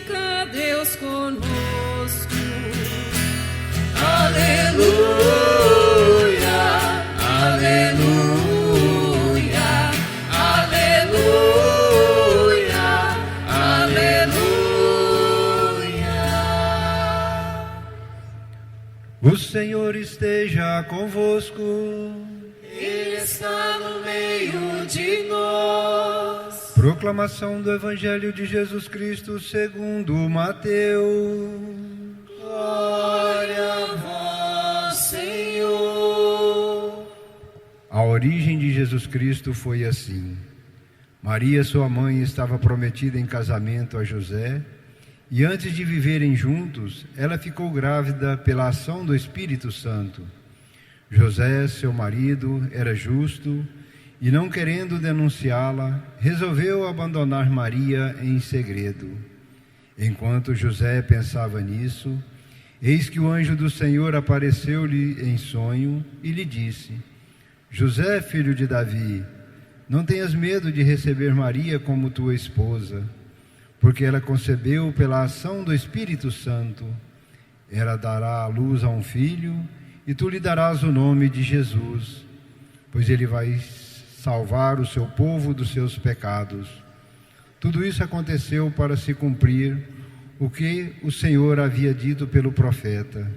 fica Deus conosco. Aleluia, aleluia, aleluia, aleluia. O Senhor esteja convosco. Ele está no meio de nós. Proclamação do Evangelho de Jesus Cristo segundo Mateus. Glória a vós, Senhor. A origem de Jesus Cristo foi assim. Maria, sua mãe, estava prometida em casamento a José, e antes de viverem juntos, ela ficou grávida pela ação do Espírito Santo. José, seu marido, era justo e, não querendo denunciá-la, resolveu abandonar Maria em segredo. Enquanto José pensava nisso, eis que o anjo do Senhor apareceu-lhe em sonho e lhe disse: José, filho de Davi, não tenhas medo de receber Maria como tua esposa, porque ela concebeu pela ação do Espírito Santo. Ela dará à luz a um filho, e tu lhe darás o nome de Jesus, pois ele vai salvar o seu povo dos seus pecados. Tudo isso aconteceu para se cumprir o que o Senhor havia dito pelo profeta: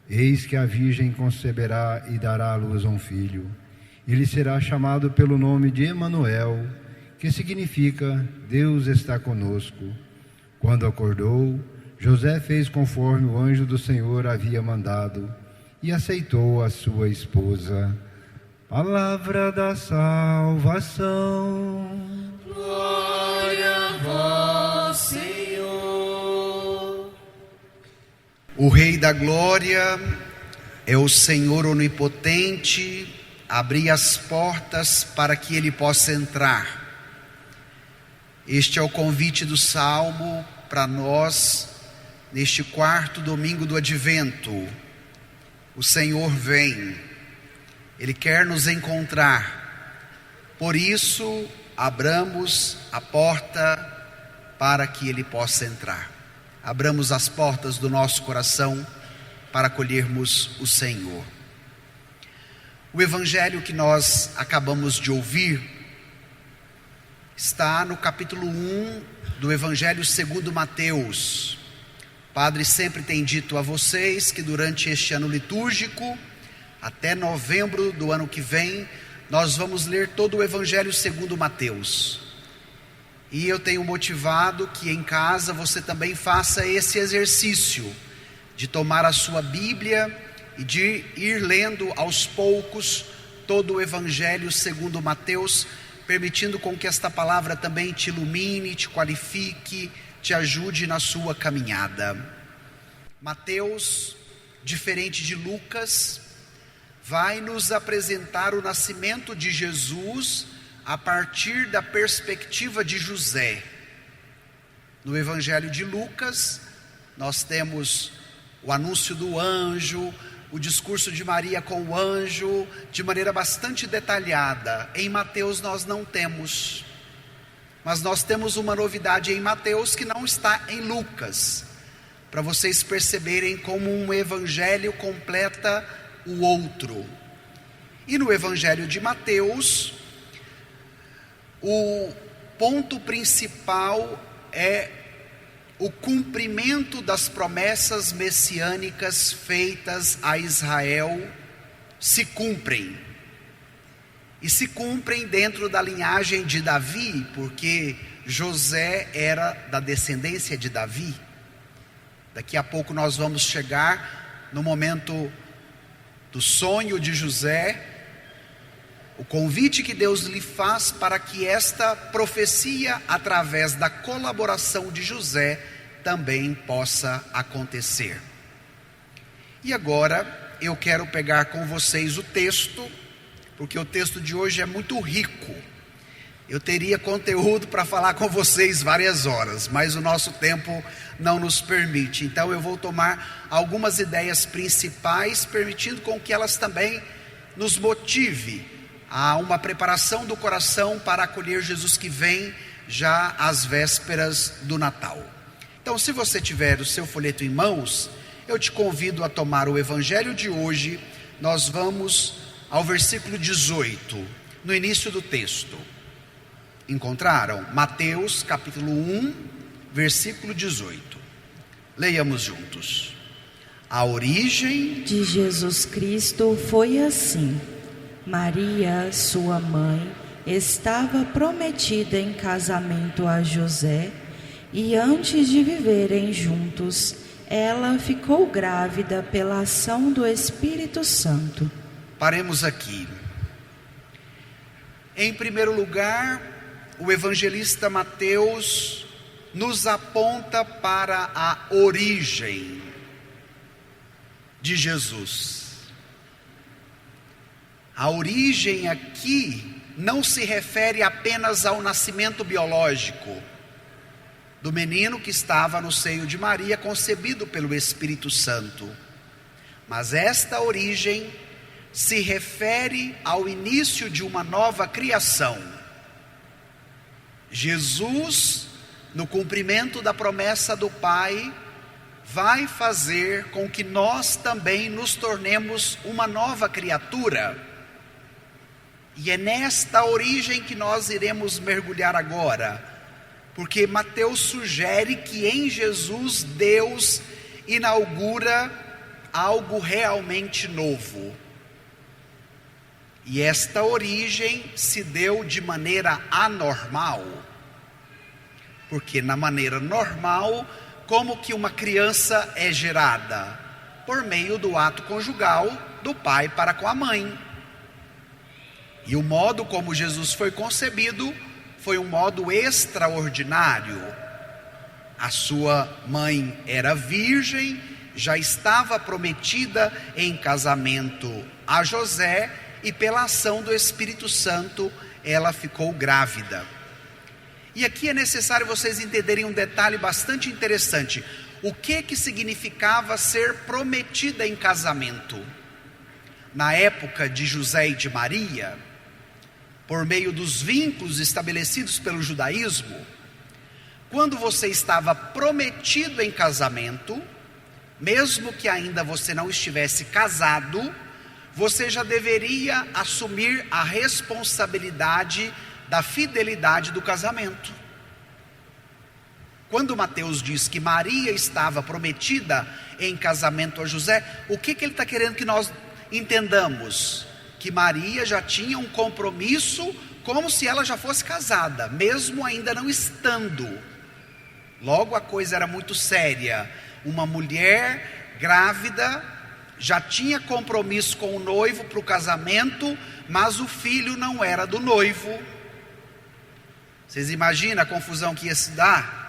eis que a virgem conceberá e dará à luz a um filho. Ele será chamado pelo nome de Emanuel, que significa Deus está conosco. Quando acordou, José fez conforme o anjo do Senhor havia mandado e aceitou a sua esposa. Palavra da salvação. Glória a vós, Senhor. O Rei da Glória é o Senhor onipotente. Abri as portas para que ele possa entrar. Este é o convite do Salmo para nós neste quarto domingo do Advento. O Senhor vem, Ele quer nos encontrar. Por isso, abramos a porta para que Ele possa entrar. Abramos as portas do nosso coração para acolhermos o Senhor. O Evangelho que nós acabamos de ouvir está no capítulo 1 do Evangelho segundo Mateus. O Padre sempre tem dito a vocês que durante este ano litúrgico, até novembro do ano que vem, nós vamos ler todo o Evangelho segundo Mateus. E eu tenho motivado que em casa você também faça esse exercício de tomar a sua Bíblia e de ir lendo aos poucos todo o Evangelho segundo Mateus, permitindo com que esta palavra também te ilumine, te qualifique, te ajude na sua caminhada. Mateus, diferente de Lucas, vai nos apresentar o nascimento de Jesus a partir da perspectiva de José. No Evangelho de Lucas, nós temos o anúncio do anjo, o discurso de Maria com o anjo, de maneira bastante detalhada. Em Mateus nós não temos. Mas nós temos uma novidade em Mateus que não está em Lucas, para vocês perceberem como um evangelho completa o outro. E no Evangelho de Mateus, o ponto principal é o cumprimento das promessas messiânicas feitas a Israel se cumprem. E se cumprem dentro da linhagem de Davi, porque José era da descendência de Davi. Daqui a pouco nós vamos chegar no momento do sonho de José, o convite que Deus lhe faz para que esta profecia, através da colaboração de José, também possa acontecer. E agora eu quero pegar com vocês o texto, porque o texto de hoje é muito rico. Eu teria conteúdo para falar com vocês várias horas, mas o nosso tempo não nos permite. Então eu vou tomar algumas ideias principais, permitindo com que elas também nos motive a uma preparação do coração para acolher Jesus que vem já às vésperas do Natal. Então, se você tiver o seu folheto em mãos, eu te convido a tomar o evangelho de hoje. Nós vamos ao versículo 18, no início do texto. Encontraram? Mateus capítulo 1, versículo 18. Leiamos juntos. A origem de Jesus Cristo foi assim. Maria, sua mãe, estava prometida em casamento a José, e antes de viverem juntos, ela ficou grávida pela ação do Espírito Santo. Paremos aqui. Em primeiro lugar, o evangelista Mateus nos aponta para a origem de Jesus. A origem aqui não se refere apenas ao nascimento biológico do menino que estava no seio de Maria, concebido pelo Espírito Santo, mas esta origem se refere ao início de uma nova criação. Jesus, no cumprimento da promessa do Pai, vai fazer com que nós também nos tornemos uma nova criatura. E é nesta origem que nós iremos mergulhar agora, porque Mateus sugere que em Jesus Deus inaugura algo realmente novo. E esta origem se deu de maneira anormal, porque na maneira normal, como que uma criança é gerada? Por meio do ato conjugal do pai para com a mãe. E o modo como Jesus foi concebido foi um modo extraordinário. A sua mãe era virgem, já estava prometida em casamento a José, e pela ação do Espírito Santo ela ficou grávida. E aqui é necessário vocês entenderem um detalhe bastante interessante. O que significava ser prometida em casamento? Na época de José e de Maria, por meio dos vínculos estabelecidos pelo judaísmo, quando você estava prometido em casamento, mesmo que ainda você não estivesse casado, você já deveria assumir a responsabilidade da fidelidade do casamento. Quando Mateus diz que Maria estava prometida em casamento a José, o que ele está querendo que nós entendamos? Que Maria já tinha um compromisso como se ela já fosse casada, mesmo ainda não estando. Logo a coisa era muito séria. Uma mulher grávida já tinha compromisso com o noivo para o casamento, mas o filho não era do noivo. Vocês imaginam a confusão que ia se dar?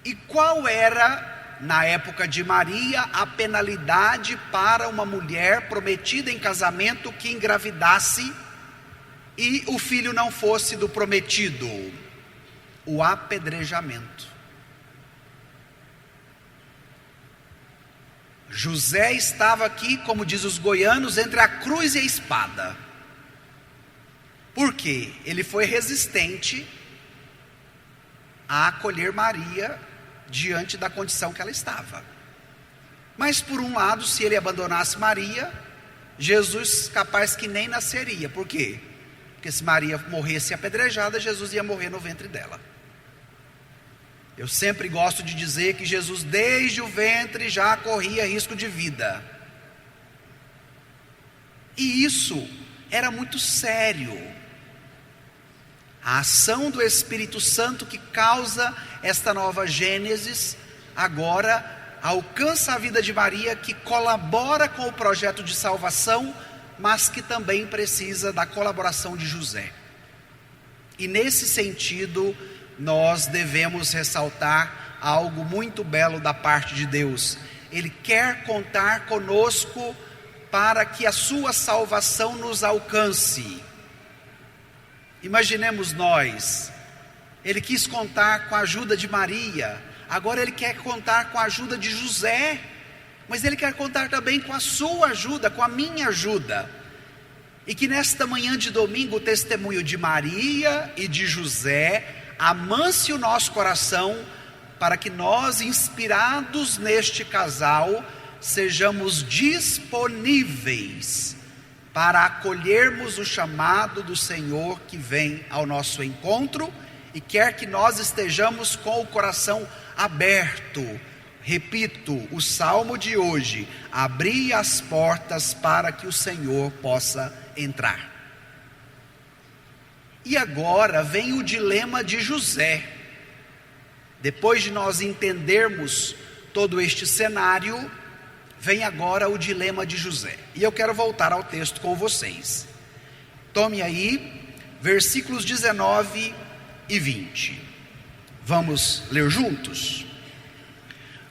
E qual era, na época de Maria, a penalidade para uma mulher prometida em casamento que engravidasse e o filho não fosse do prometido? O apedrejamento. José estava aqui, como diz os goianos, entre a cruz e a espada. Por quê? Ele foi resistente a acolher Maria diante da condição que ela estava. Mas por um lado, se ele abandonasse Maria, Jesus capaz que nem nasceria. Por quê? Porque se Maria morresse apedrejada, Jesus ia morrer no ventre dela. Eu sempre gosto de dizer que Jesus desde o ventre já corria risco de vida. E isso era muito sério. A ação do Espírito Santo que causa esta nova Gênesis, agora alcança a vida de Maria, que colabora com o projeto de salvação, mas que também precisa da colaboração de José. E nesse sentido, nós devemos ressaltar algo muito belo da parte de Deus. Ele quer contar conosco para que a sua salvação nos alcance. Imaginemos nós, ele quis contar com a ajuda de Maria, agora ele quer contar com a ajuda de José, mas ele quer contar também com a sua ajuda, com a minha ajuda. E que nesta manhã de domingo o testemunho de Maria e de José amance o nosso coração para que nós, inspirados neste casal, sejamos disponíveis para acolhermos o chamado do Senhor que vem ao nosso encontro e quer que nós estejamos com o coração aberto. Repito, o salmo de hoje: abri as portas para que o Senhor possa entrar. E agora vem o dilema de José. Depois de nós entendermos todo este cenário, vem agora o dilema de José. E eu quero voltar ao texto com vocês. Tome aí, versículos 19 e 20. Vamos ler juntos?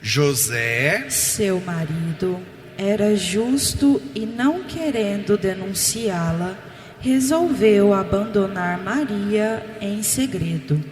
José, seu marido, era justo e, não querendo denunciá-la, resolveu abandonar Maria em segredo.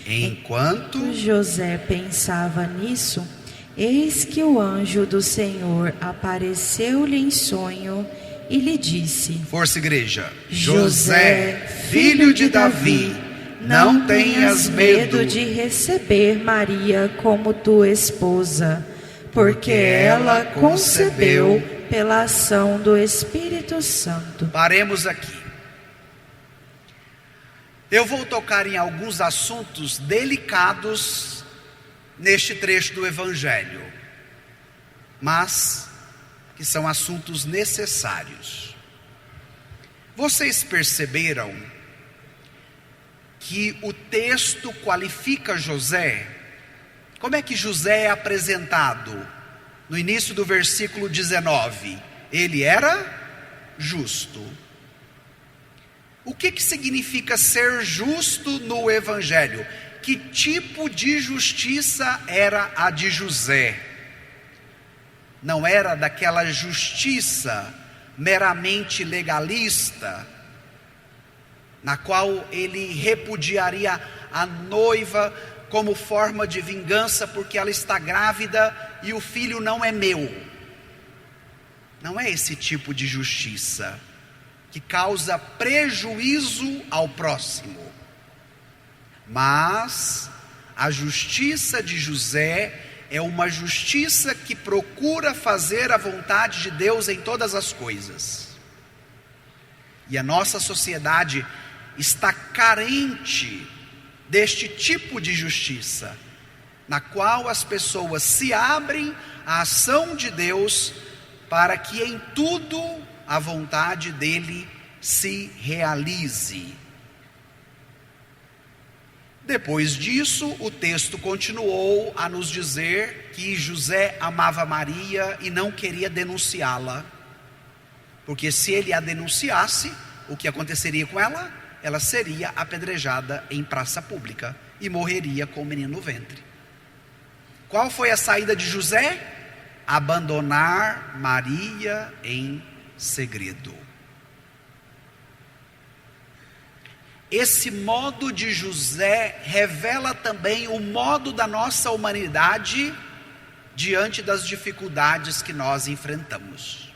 enquanto José pensava nisso, eis que o anjo do Senhor apareceu-lhe em sonho e lhe disse: Força, igreja. José, filho de Davi, não tenhas medo de receber Maria como tua esposa, porque ela concebeu pela ação do Espírito Santo. Paremos aqui. Eu vou tocar em alguns assuntos delicados neste trecho do Evangelho, mas que são assuntos necessários. Vocês perceberam que o texto qualifica José? Como é que José é apresentado? No início do versículo 19, ele era justo. O que significa ser justo no Evangelho? Que tipo de justiça era a de José? Não era daquela justiça meramente legalista, na qual ele repudiaria a noiva como forma de vingança porque ela está grávida e o filho não é meu. Não é esse tipo de justiça que causa prejuízo ao próximo. Mas a justiça de José é uma justiça que procura fazer a vontade de Deus em todas as coisas. E a nossa sociedade está carente deste tipo de justiça, na qual as pessoas se abrem à ação de Deus para que em tudo a vontade dele se realize. Depois disso, o texto continuou a nos dizer que José amava Maria e não queria denunciá-la, porque se ele a denunciasse, o que aconteceria com ela? Ela seria apedrejada em praça pública e morreria com o menino no ventre. Qual foi a saída de José? Abandonar Maria em segredo. Esse modo de José revela também o modo da nossa humanidade diante das dificuldades que nós enfrentamos.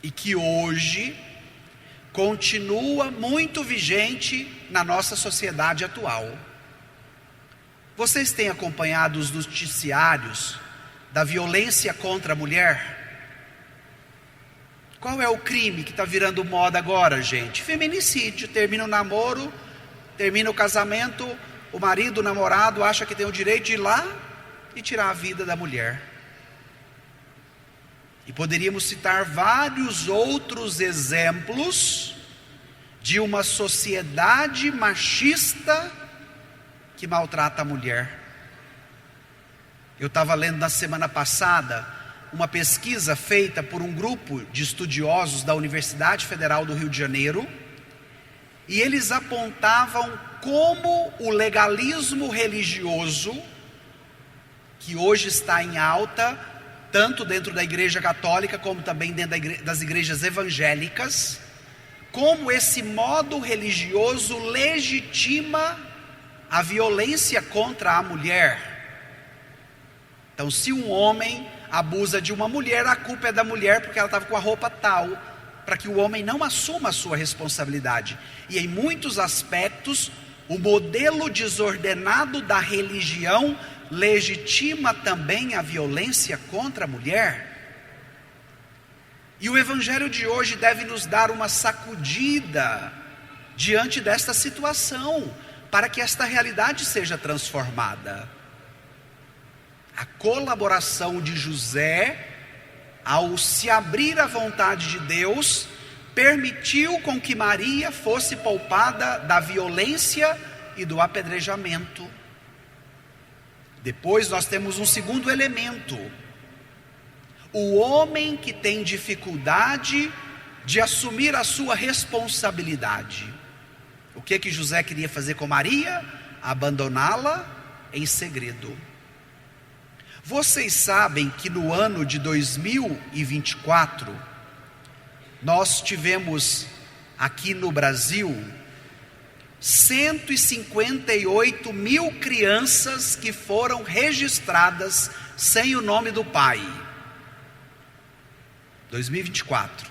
E que hoje continua muito vigente na nossa sociedade atual. Vocês têm acompanhado os noticiários da violência contra a mulher? Qual é o crime que está virando moda agora, gente? Feminicídio. Termina o namoro, termina o casamento, o marido, o namorado acha que tem o direito de ir lá e tirar a vida da mulher. E poderíamos citar vários outros exemplos de uma sociedade machista que maltrata a mulher. Eu estava lendo na semana passada uma pesquisa feita por um grupo de estudiosos da Universidade Federal do Rio de Janeiro, e eles apontavam como o legalismo religioso, que hoje está em alta, tanto dentro da igreja católica como também dentro das igrejas evangélicas, como esse modo religioso legitima a violência contra a mulher. Então, se um homem abusa de uma mulher, a culpa é da mulher porque ela estava com a roupa tal, para que o homem não assuma a sua responsabilidade. E em muitos aspectos, o modelo desordenado da religião legitima também a violência contra a mulher? E o Evangelho de hoje deve nos dar uma sacudida diante desta situação, para que esta realidade seja transformada. A colaboração de José, ao se abrir à vontade de Deus, permitiu com que Maria fosse poupada da violência e do apedrejamento. Depois nós temos um segundo elemento: o homem que tem dificuldade de assumir a sua responsabilidade. O que José queria fazer com Maria? Abandoná-la em segredo. Vocês sabem que no ano de 2024, nós tivemos aqui no Brasil 158 mil crianças que foram registradas sem o nome do pai. 2024.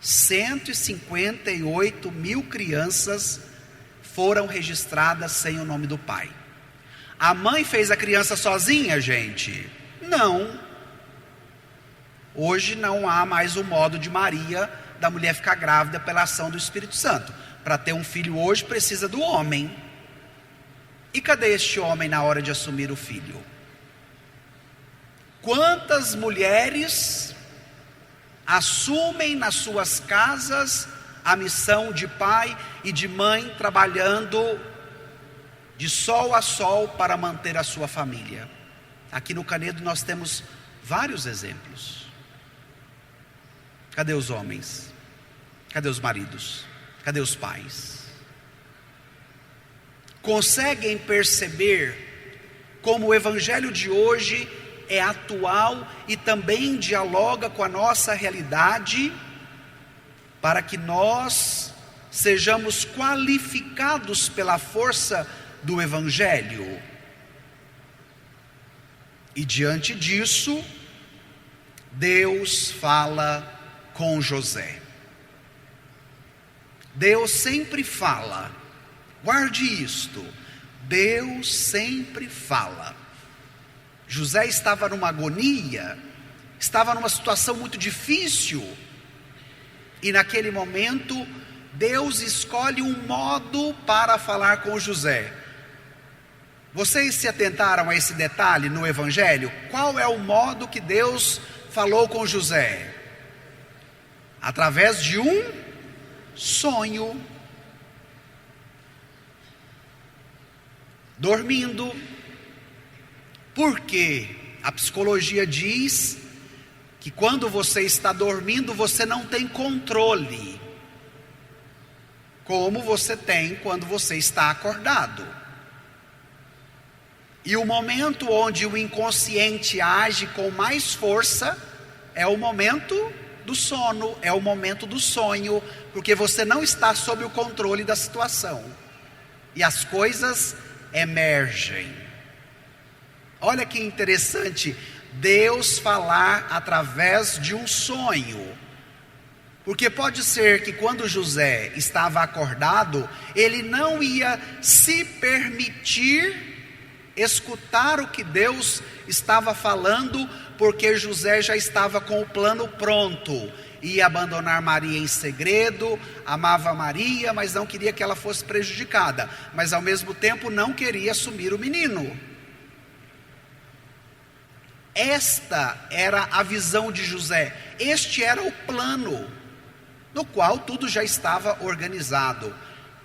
158 mil crianças foram registradas sem o nome do pai. A mãe fez a criança sozinha, gente? Não. Hoje não há mais o modo de Maria, da mulher ficar grávida pela ação do Espírito Santo. Para ter um filho hoje precisa do homem. E cadê este homem na hora de assumir o filho? Quantas mulheres assumem nas suas casas a missão de pai e de mãe, trabalhando de sol a sol para manter a sua família? Aqui no Canedo nós temos vários exemplos. Cadê os homens? Cadê os maridos? Cadê os pais? Conseguem perceber como o Evangelho de hoje é atual e também dialoga com a nossa realidade, para que nós sejamos qualificados pela força do Evangelho? E diante disso, Deus fala com José. Deus sempre fala, guarde isto, Deus sempre fala. José estava numa agonia, estava numa situação muito difícil, e naquele momento, Deus escolhe um modo para falar com José. Vocês se atentaram a esse detalhe no Evangelho? Qual é o modo que Deus falou com José? Através de um sonho. Dormindo. Porque a psicologia diz que quando você está dormindo, você não tem controle, como você tem quando você está acordado. E o momento onde o inconsciente age com mais força é o momento do sono, é o momento do sonho, porque você não está sob o controle da situação e as coisas emergem. Olha que interessante, Deus falar através de um sonho. Porque pode ser que quando José estava acordado, ele não ia se permitir escutar o que Deus estava falando, porque José já estava com o plano pronto. Ia abandonar Maria em segredo, amava Maria, mas não queria que ela fosse prejudicada, mas ao mesmo tempo não queria assumir o menino. Esta era a visão de José, este era o plano, no qual tudo já estava organizado.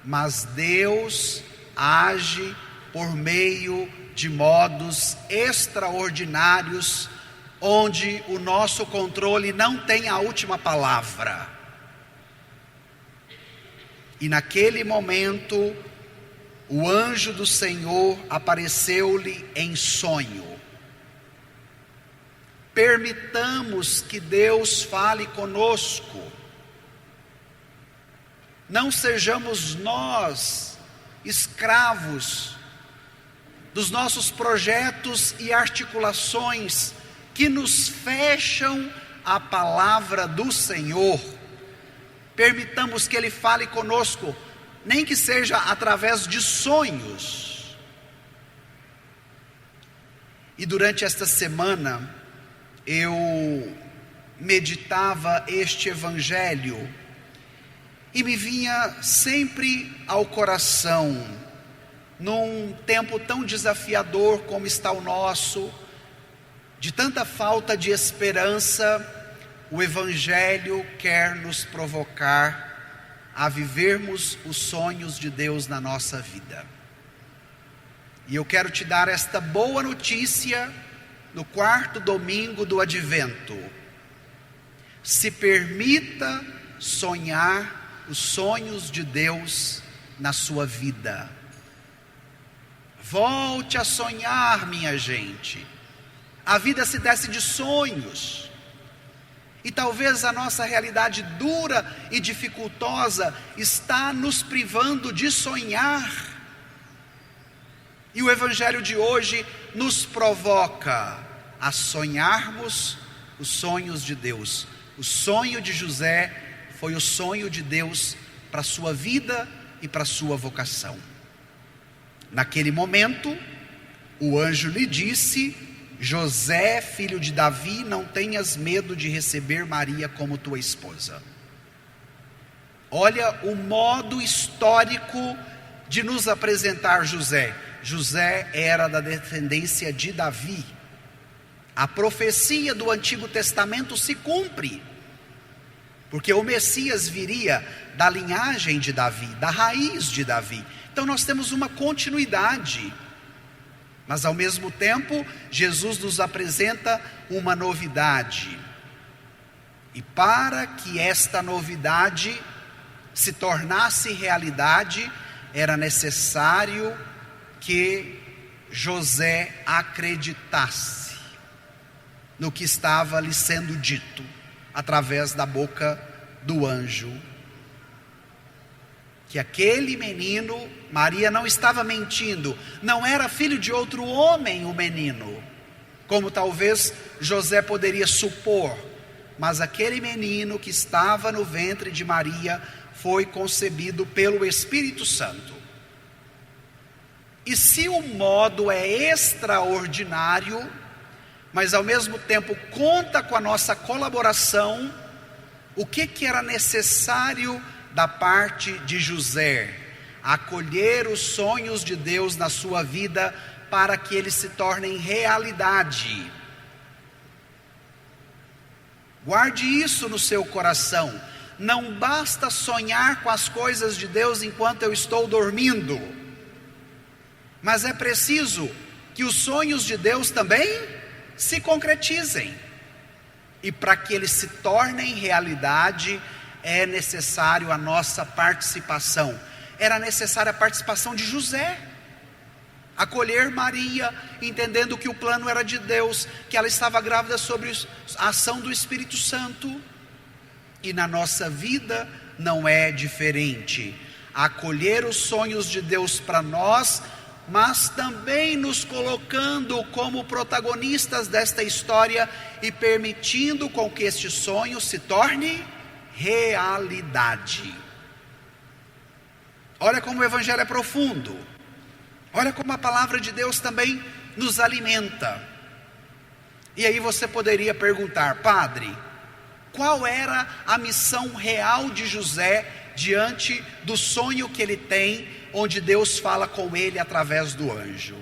Mas Deus age por meio de modos extraordinários, onde o nosso controle não tem a última palavra. E naquele momento, o anjo do Senhor apareceu-lhe em sonho. Permitamos que Deus fale conosco. Não sejamos nós escravos dos nossos projetos e articulações que nos fecham a palavra do Senhor. Permitamos que Ele fale conosco nem que seja através de sonhos. E durante esta semana, eu meditava este evangelho e me vinha sempre ao coração, num tempo tão desafiador como está o nosso, de tanta falta de esperança, o evangelho quer nos provocar a vivermos os sonhos de Deus na nossa vida. E eu quero te dar esta boa notícia no 4º domingo do Advento. Se permita sonhar os sonhos de Deus na sua vida. Volte a sonhar, minha gente. A vida se desce de sonhos. E talvez a nossa realidade dura e dificultosa está nos privando de sonhar. E o evangelho de hoje nos provoca a sonharmos os sonhos de Deus. O sonho de José foi o sonho de Deus para a sua vida e para a sua vocação. Naquele momento, o anjo lhe disse: José, filho de Davi, não tenhas medo de receber Maria como tua esposa. Olha o modo histórico de nos apresentar José. José era da descendência de Davi. A profecia do Antigo Testamento se cumpre, porque o Messias viria da linhagem de Davi, da raiz de Davi. Então nós temos uma continuidade. Mas ao mesmo tempo, Jesus nos apresenta uma novidade. E para que esta novidade se tornasse realidade, era necessário que José acreditasse no que estava lhe sendo dito através da boca do anjo. Que aquele menino, Maria não estava mentindo, não era filho de outro homem o menino, como talvez José poderia supor, mas aquele menino que estava no ventre de Maria foi concebido pelo Espírito Santo. E se o modo é extraordinário, mas ao mesmo tempo conta com a nossa colaboração, o que era necessário da parte de José? Acolher os sonhos de Deus na sua vida para que eles se tornem realidade. Guarde isso no seu coração. Não basta sonhar com as coisas de Deus enquanto eu estou dormindo, mas é preciso que os sonhos de Deus também se concretizem. E para que eles se tornem realidade, é necessário a nossa participação. Era necessária a participação de José. Acolher Maria, entendendo que o plano era de Deus, que ela estava grávida sobre a ação do Espírito Santo. E na nossa vida não é diferente. Acolher os sonhos de Deus para nós, mas também nos colocando como protagonistas desta história e permitindo com que este sonho se torne realidade. Olha como o evangelho é profundo. Olha como a palavra de Deus também nos alimenta. E aí você poderia perguntar: padre, qual era a missão real de José diante do sonho que ele tem, onde Deus fala com ele através do anjo?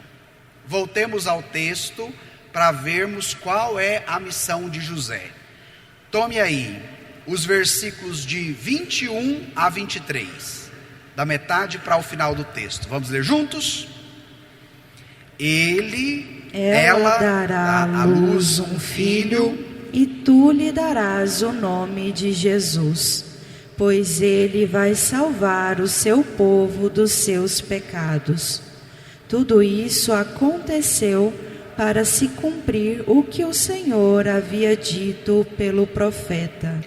Voltemos ao texto para vermos qual é a missão de José. Tome aí os versículos de 21 a 23, da metade para o final do texto. Vamos ler juntos? Ela dará à luz um filho, e tu lhe darás o nome de Jesus, pois ele vai salvar o seu povo dos seus pecados. Tudo isso aconteceu para se cumprir o que o Senhor havia dito pelo profeta: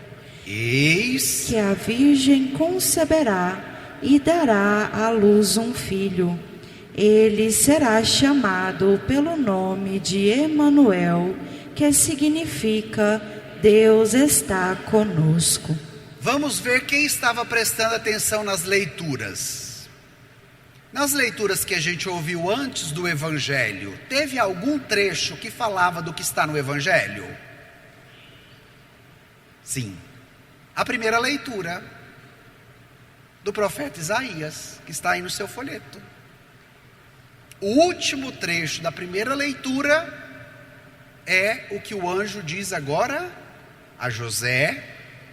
eis que a virgem conceberá e dará à luz um filho. Ele será chamado pelo nome de Emanuel, que significa Deus está conosco. Vamos ver quem estava prestando atenção nas leituras. Nas leituras que a gente ouviu antes do Evangelho, teve algum trecho que falava do que está no Evangelho? Sim. A primeira leitura do profeta Isaías, que está aí no seu folheto. O último trecho da primeira leitura é o que o anjo diz agora a José.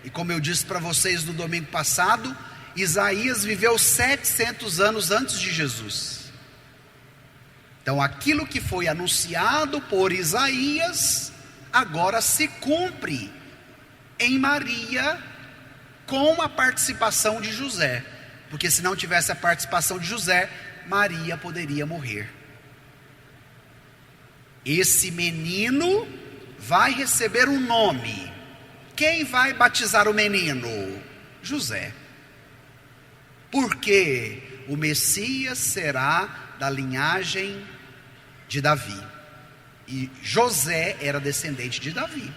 E como eu disse para vocês no domingo passado, Isaías viveu 700 anos antes de Jesus. Então aquilo que foi anunciado por Isaías agora se cumpre em Maria, com a participação de José. Porque se não tivesse a participação de José, Maria poderia morrer. Esse menino vai receber um nome. Quem vai batizar o menino? José. Porque o Messias será da linhagem de Davi. E José era descendente de Davi.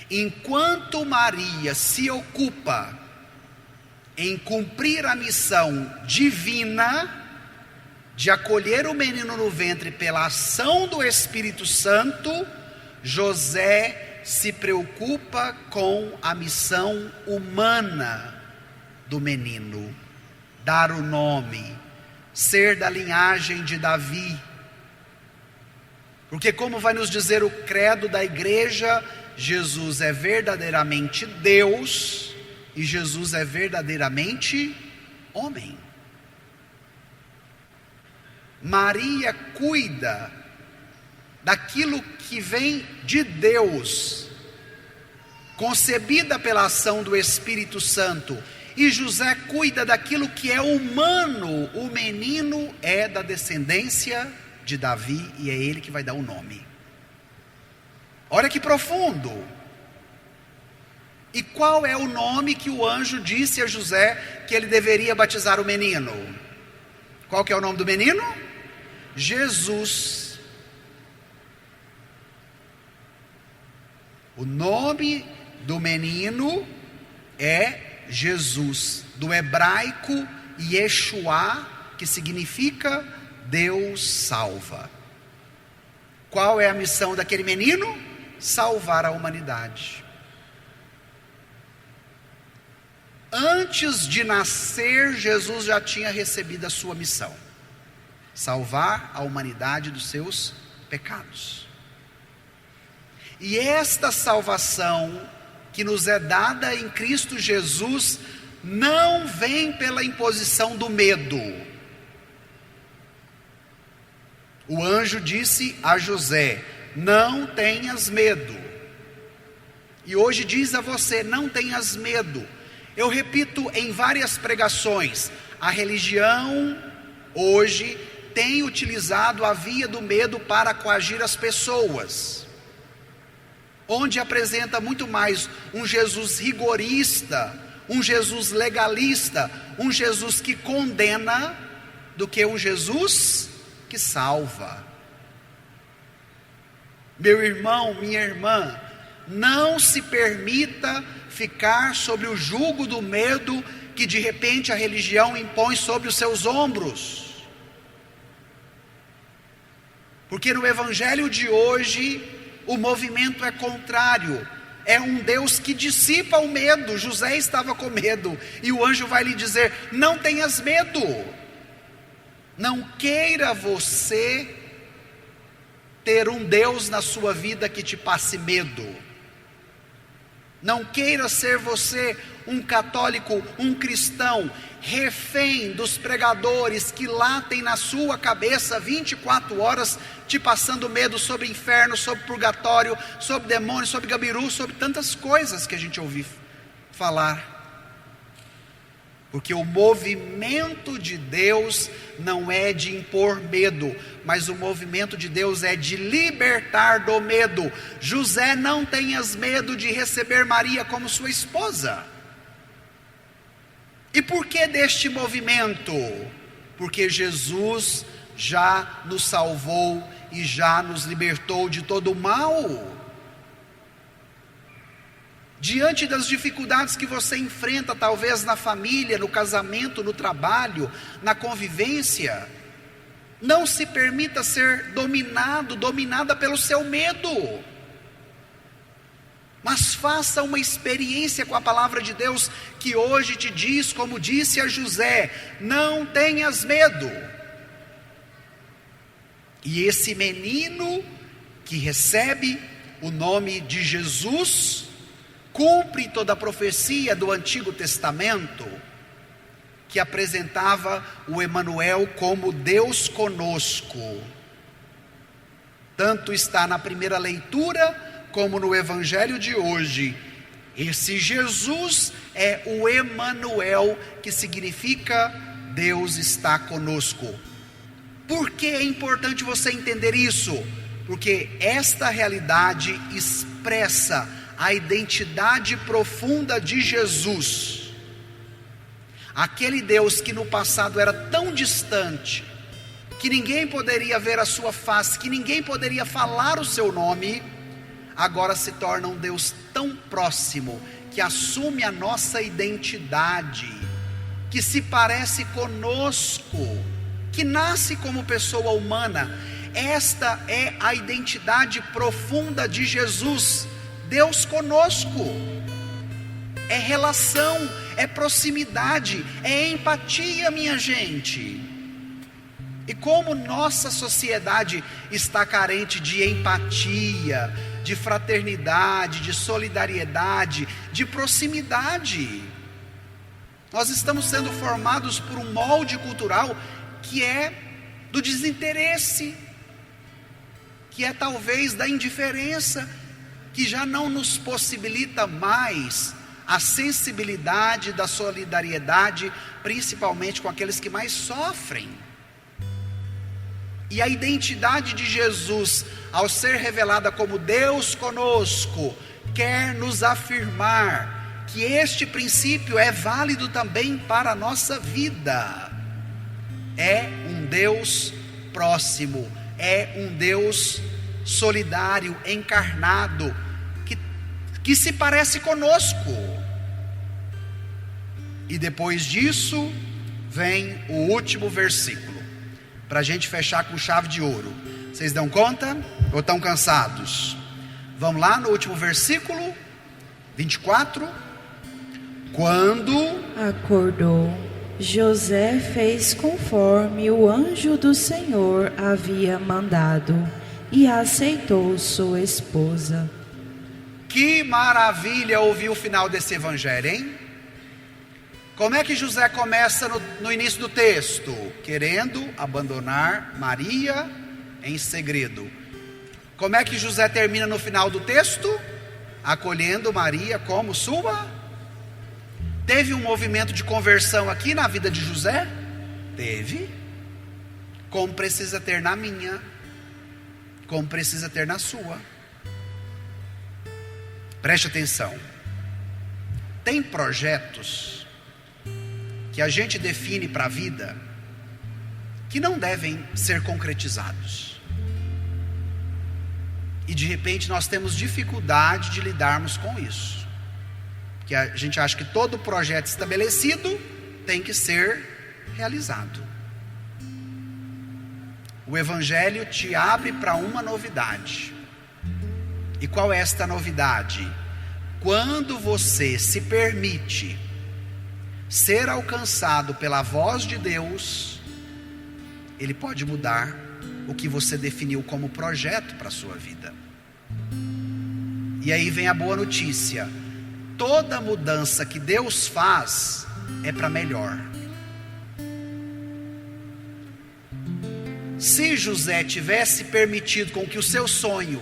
Enquanto Maria se ocupa em cumprir a missão divina de acolher o menino no ventre pela ação do Espírito Santo, José se preocupa com a missão humana do menino, dar o nome, ser da linhagem de Davi. Porque como vai nos dizer o credo da igreja, Jesus é verdadeiramente Deus e Jesus é verdadeiramente homem. Maria cuida daquilo que vem de Deus, concebida pela ação do Espírito Santo, e José cuida daquilo que é humano. O menino é da descendência de Davi e é ele que vai dar o nome. Olha que profundo. E qual é o nome que o anjo disse a José que ele deveria batizar o menino? Qual que é o nome do menino? Jesus. O nome do menino é Jesus, do hebraico Yeshua, que significa Deus salva. Qual é a missão daquele menino? Salvar a humanidade. Antes de nascer, Jesus já tinha recebido a sua missão: salvar a humanidade dos seus pecados. E esta salvação que nos é dada em Cristo Jesus não vem pela imposição do medo. O anjo disse a José: não tenhas medo. E hoje diz a você: não tenhas medo. Eu repito em várias pregações, a religião hoje tem utilizado a via do medo para coagir as pessoas, onde apresenta muito mais um Jesus rigorista, um Jesus legalista, um Jesus que condena, do que um Jesus que salva. Meu irmão, minha irmã, não se permita ficar sobre o jugo do medo que de repente a religião impõe sobre os seus ombros. Porque no evangelho de hoje o movimento é contrário. É um Deus que dissipa o medo. José estava com medo e o anjo vai lhe dizer: não tenhas medo. Não queira você ter um Deus na sua vida que te passe medo. Não queira ser você um católico, um cristão, refém dos pregadores que latem na sua cabeça 24 horas, te passando medo sobre inferno, sobre purgatório, sobre demônio, sobre gabiru, sobre tantas coisas que a gente ouve falar. Porque o movimento de Deus não é de impor medo, mas o movimento de Deus é de libertar do medo. José, não tenhas medo de receber Maria como sua esposa. E por que deste movimento? Porque Jesus já nos salvou e já nos libertou de todo o mal. diante das dificuldades que você enfrenta, talvez na família, no casamento, no trabalho, na convivência, não se permita ser dominada pelo seu medo, mas faça uma experiência com a palavra de Deus, que hoje te diz, como disse a José: não tenhas medo. E esse menino que recebe o nome de Jesus, cumpre toda a profecia do Antigo Testamento, que apresentava o Emanuel como Deus conosco. Tanto está na primeira leitura, como no Evangelho de hoje. Esse Jesus é o Emanuel, que significa Deus está conosco. Por que é importante você entender isso? Porque esta realidade expressa a identidade profunda de Jesus. Aquele Deus que no passado era tão distante, que ninguém poderia ver a sua face, que ninguém poderia falar o seu nome, agora se torna um Deus tão próximo, que assume a nossa identidade, que se parece conosco, que nasce como pessoa humana. Esta é a identidade profunda de Jesus, Deus conosco. É relação, é proximidade, é empatia, minha gente. E como nossa sociedade está carente de empatia, de fraternidade, de solidariedade, de proximidade. Nós estamos sendo formados por um molde cultural que é do desinteresse, que é talvez da indiferença, que já não nos possibilita mais a sensibilidade da solidariedade, principalmente com aqueles que mais sofrem. E a identidade de Jesus, ao ser revelada como Deus conosco, quer nos afirmar que este princípio é válido também para a nossa vida. É um Deus próximo, é um Deus solidário, encarnado, que se parece conosco. E depois disso, vem o último versículo, para a gente fechar com chave de ouro. Vocês dão conta? Ou estão cansados? Vamos lá no último versículo, 24. Quando acordou, José fez conforme o anjo do Senhor havia mandado e aceitou sua esposa. Que maravilha ouvir o final desse evangelho, hein? Como é que José começa no início do texto? Querendo abandonar Maria em segredo. Como é que José termina no final do texto? Acolhendo Maria como sua. Teve um movimento de conversão aqui na vida de José? Teve. Como precisa ter na minha, como precisa ter na sua. Preste atenção. Tem projetos que a gente define para a vida que não devem ser concretizados. E de repente nós temos dificuldade de lidarmos com isso. Porque a gente acha que todo projeto estabelecido tem que ser realizado. O Evangelho te abre para uma novidade. E qual é esta novidade? Quando você se permite ser alcançado pela voz de Deus, Ele pode mudar o que você definiu como projeto para a sua vida. E aí vem a boa notícia: toda mudança que Deus faz é para melhor. Se José tivesse permitido com que o seu sonho,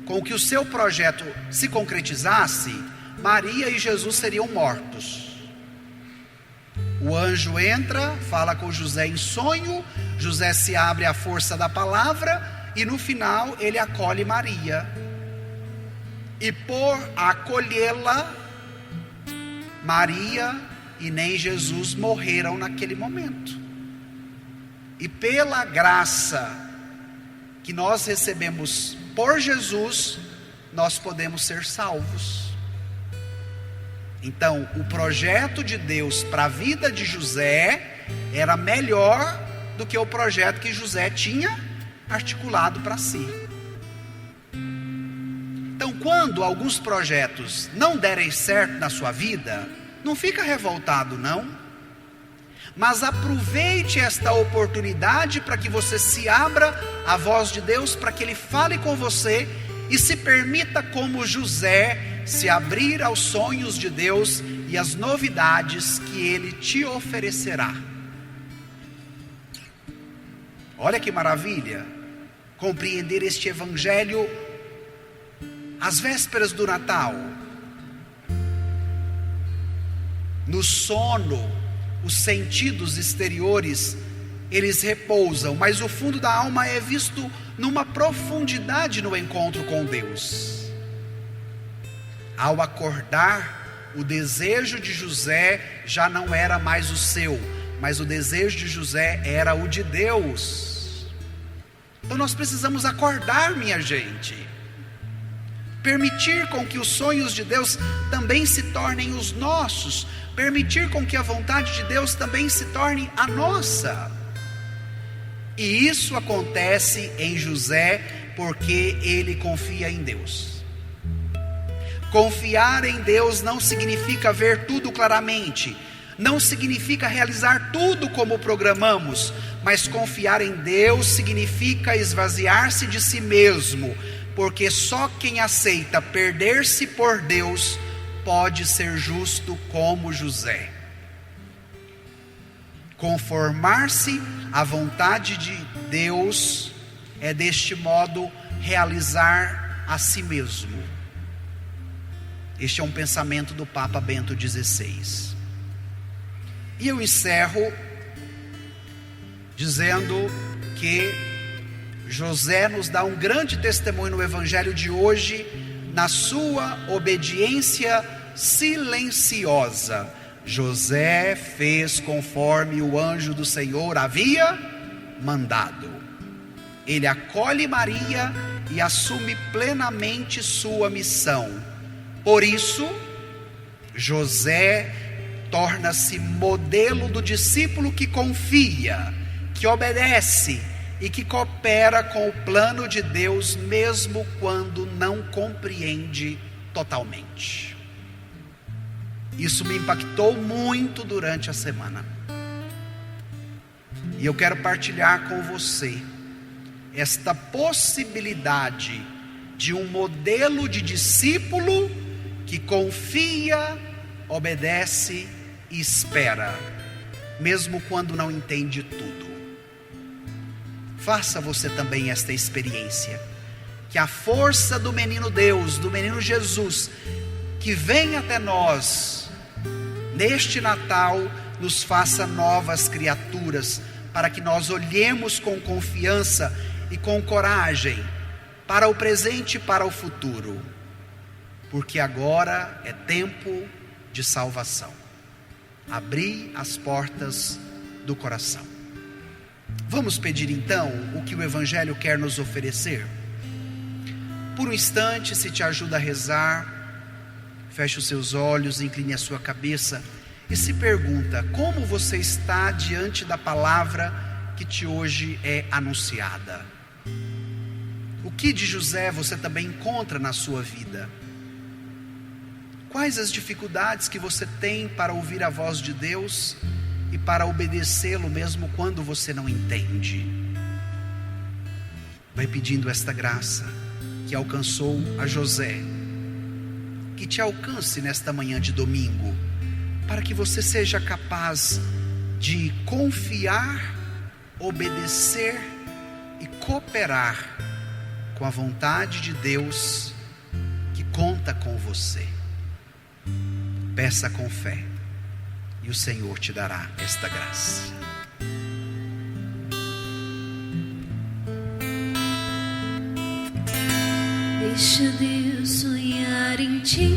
com que o seu projeto se concretizasse, Maria e Jesus seriam mortos. O anjo entra, fala com José em sonho, José se abre à força da palavra e no final ele acolhe Maria. E por acolhê-la, Maria e nem Jesus morreram naquele momento. E pela graça que nós recebemos por Jesus, nós podemos ser salvos. Então, o projeto de Deus para a vida de José era melhor do que o projeto que José tinha articulado para si. Então, quando alguns projetos não derem certo na sua vida, não fica revoltado, não. Mas aproveite esta oportunidade para que você se abra à voz de Deus, para que Ele fale com você e se permita, como José, se abrir aos sonhos de Deus e às novidades que Ele te oferecerá. Olha que maravilha, compreender este evangelho às vésperas do Natal. No sono, os sentidos exteriores, eles repousam, mas o fundo da alma é visto numa profundidade no encontro com Deus. Ao acordar, o desejo de José já não era mais o seu, mas o desejo de José era o de Deus. Então nós precisamos acordar, minha gente. Permitir com que os sonhos de Deus também se tornem os nossos. Permitir com que a vontade de Deus também se torne a nossa. E isso acontece em José porque ele confia em Deus. Confiar em Deus não significa ver tudo claramente, não significa realizar tudo como programamos, mas confiar em Deus significa esvaziar-se de si mesmo, porque só quem aceita perder-se por Deus pode ser justo como José. Conformar-se à vontade de Deus é deste modo realizar a si mesmo. Este é um pensamento do Papa Bento XVI. E eu encerro dizendo que José nos dá um grande testemunho no Evangelho de hoje, na sua obediência silenciosa. José fez conforme o anjo do Senhor havia mandado. Ele acolhe Maria e assume plenamente sua missão. Por isso, José torna-se modelo do discípulo que confia, que obedece e que coopera com o plano de Deus, mesmo quando não compreende totalmente. Isso me impactou muito durante a semana. E eu quero partilhar com você esta possibilidade de um modelo de discípulo que confia, obedece e espera, mesmo quando não entende tudo. Faça você também esta experiência, que a força do menino Deus, do menino Jesus, que vem até nós neste Natal, nos faça novas criaturas, para que nós olhemos com confiança e com coragem para o presente e para o futuro, porque agora é tempo de salvação. Abri as portas do coração. Vamos pedir então o que o Evangelho quer nos oferecer? Por um instante, se te ajuda a rezar, feche os seus olhos, incline a sua cabeça e se pergunta: como você está diante da palavra que te hoje é anunciada? O que de José você também encontra na sua vida? Quais as dificuldades que você tem para ouvir a voz de Deus e para obedecê-lo mesmo quando você não entende? Vai pedindo esta graça que alcançou a José, que te alcance nesta manhã de domingo, para que você seja capaz de confiar, obedecer e cooperar com a vontade de Deus que conta com você. Peça com fé e o Senhor te dará esta graça. Deixa Deus sonhar em ti.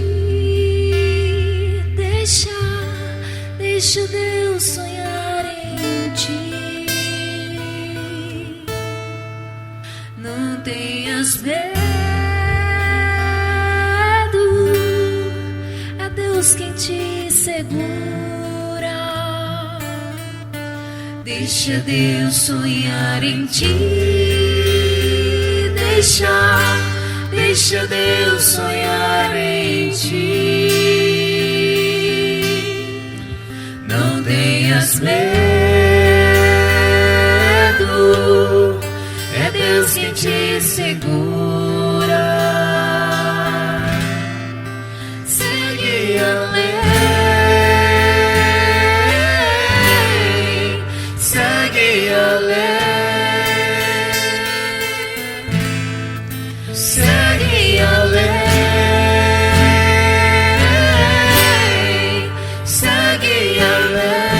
Deixa Deus sonhar em ti. Não tenhas medo, é Deus Deus quem te segura. Deixa Deus sonhar em ti. Deixa Deus sonhar em ti. Não tenhas medo, é Deus quem te segura. Segue a lei, segue a lei, segue a lei, segue a lei.